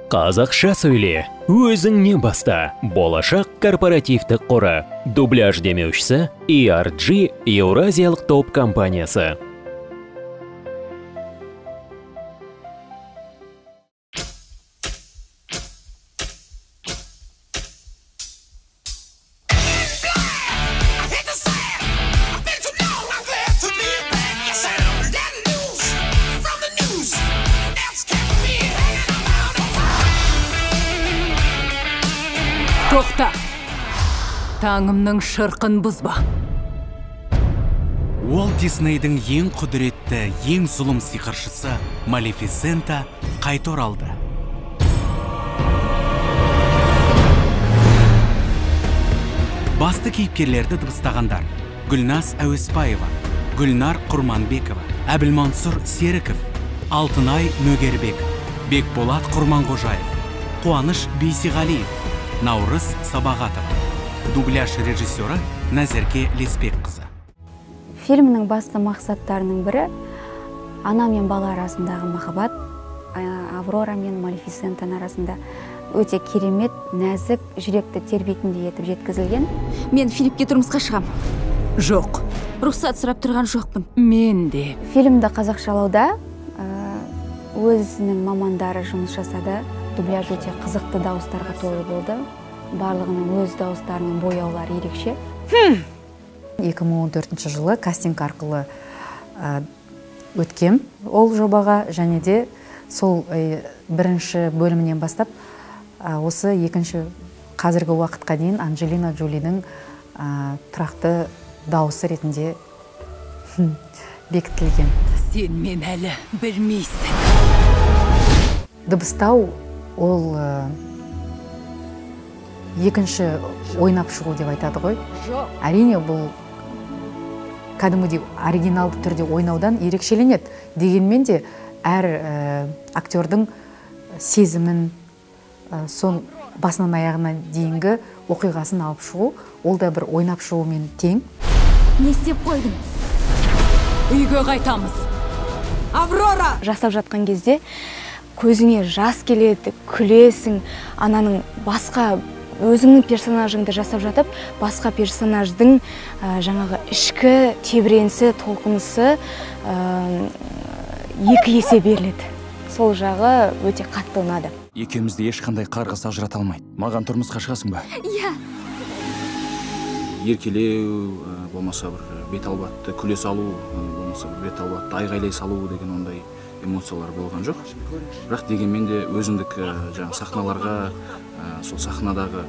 Қазақша сөйле, өзіңнен баста. Болашақ корпоративтік қоры. Дубляж демеушісі ERG Еуразиялық топ компаниясы. Тоқта! Таңымның шырқын бұзба. Уолт Диснейдің ең құдіретті, ең зұлым сиқыршысы Малефисента қайта оралды. Басты кейіпкерлерді дыбыстағандар: Гүлназ Әуеспаева, Гүлнар Құрманбекова, Әбілмансұр Серіков, Алтынай Мөгербек, Бекболат Құрманғожаев, Қуаныш Бейсеғалиев, Наурыз Сабағатова. Дубляж режиссері Назерке Леспекқызы. Фильмнің басты мақсаттарының бірі ана мен бала арасындағы махаббат, Аврора мен Малефисентаның арасында өте керемет, нәзік, жүректі тербейтіндей етіп жеткізілген. Мен Филиппке тұрмысқа шығам. Жоқ. Рұқсат сұрап тұрған жоқпын. Мен де. Фильмді қазақшалауда өзінің мамандары жұмыс жасады. Дубляж өте қызықты дауыстарға толы болды. Барлығының өз дауыстарының бояулары ерекше. 2014 жылы кастинг арқылы өткем ол жобаға, және де сол бірінші бөлімінен бастап осы екінші қазіргі уақытқа дейін Анджелина Джолидің тұрақты дауысы ретінде бекітілген. Сен мен әлі білмейсің. Дыбыстау ол екінші ойнап шығу деп айтады ғой. Әрине бұл кәдімгідей оригиналды түрде ойнаудан ерекшеленеді. Дегенмен де әр актердің сезімін, сон басынан аяғына дейінгі оқиғасын алып шығу, ол да бір ойнап шығумен тең. Не істеп қойдың? Үйге қайтамыз. Аврора! Жасап жатқан кезде көзіңе жас келеді, күлесің, ананың басқа өзіңнің персонажыңды жасап жатып, басқа персонаждың жаңағы ішкі тебіренісі, толқынысы екі есе беріледі. Сол жағы өте қатты ұнады. Екеумізді ешқандай қарғыс ажырата алмайды. Маған тұрмысқа шығасың ба? Иә. Еркелеу, болмаса бір бет албатты күле салу, болмаса бір бет албатты айғайлай салу деген ондай эмоциялар болған жоқ. Бірақ дегенмен де өзіндік сахналарға, сол сахнадағы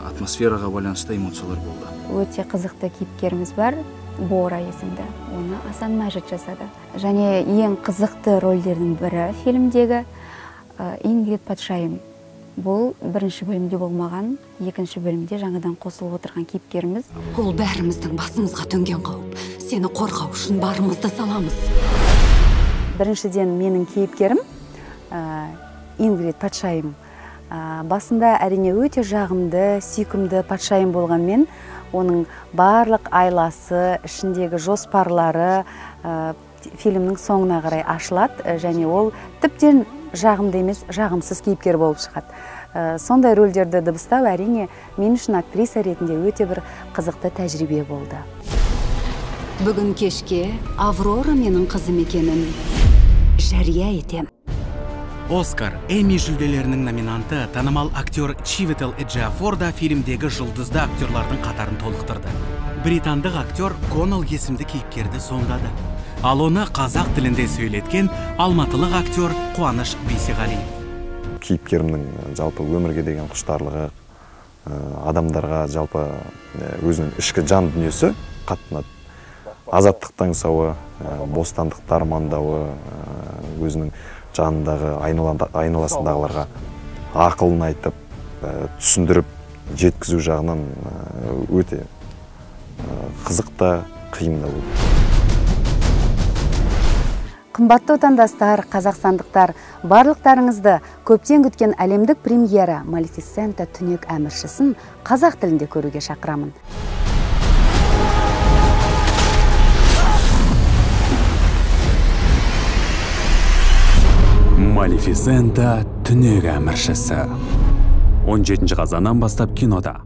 атмосфераға байланысты эмоциялар болды. Өте қызықты кейіпкеріміз бар, Бора есімді. Оны Асан Мәжит жасады. Және ең қызықты рөлдердің бірі фильмдегі Ингрид Патшайым. Бұл бірінші бөлімде болмаған, екінші бөлімде жаңадан қосылып отырған кейіпкеріміз. Ол бәріміздің басымызға төнген қауіп. Сені қорғау үшін барымызды саламыз. Біріншіден менің кейіпкерім Ингрид Патшайым. Басында әрине өте жағымды, сүйкімді патшайым болғанмен, оның барлық айласы, ішіндегі жоспарлары фильмнің соңына қарай ашылады, және ол тіптен жағымды емес, жағымсыз кейіпкер болып шығады. Сондай рөлдерді дыбыстау әрине мен үшін актриса ретінде өте бір қызықты тәжірибе болды. Бүгін кешке Аврора менің қызым екенін жария етем. Оскар, Эмми жүлделерінің номинанты танымал актер Чивител Эджиафор да фильмдегі жұлдызды актерлардың қатарын толықтырды. Британдық актер Коннелл есімді кейіпкерді сомдады. Ал оны қазақ тілінде сөйлеткен алматылық актер Қуаныш Бейсеғалиев. Кейіпкерімнің жалпы өмірге деген құштарлығы, адамдарға жалпы өзінің ішкі жан дүниесі қатты ұнады. Азаттықтың сауы, бостандықты армандауы, өзінің жанындағы айналасындағыларға ақылын айтып, түсіндіріп, жеткізу жағынан өте қызықта, қиында болды. Қымбатты отандастар, қазақстандықтар, барлықтарыңызды көптен күткен әлемдік премьера Малефисента түнек әміршісін қазақ тілінде көруге шақырамын. Малефисента түнек әміршісі 17 қазаннан бастап кинода.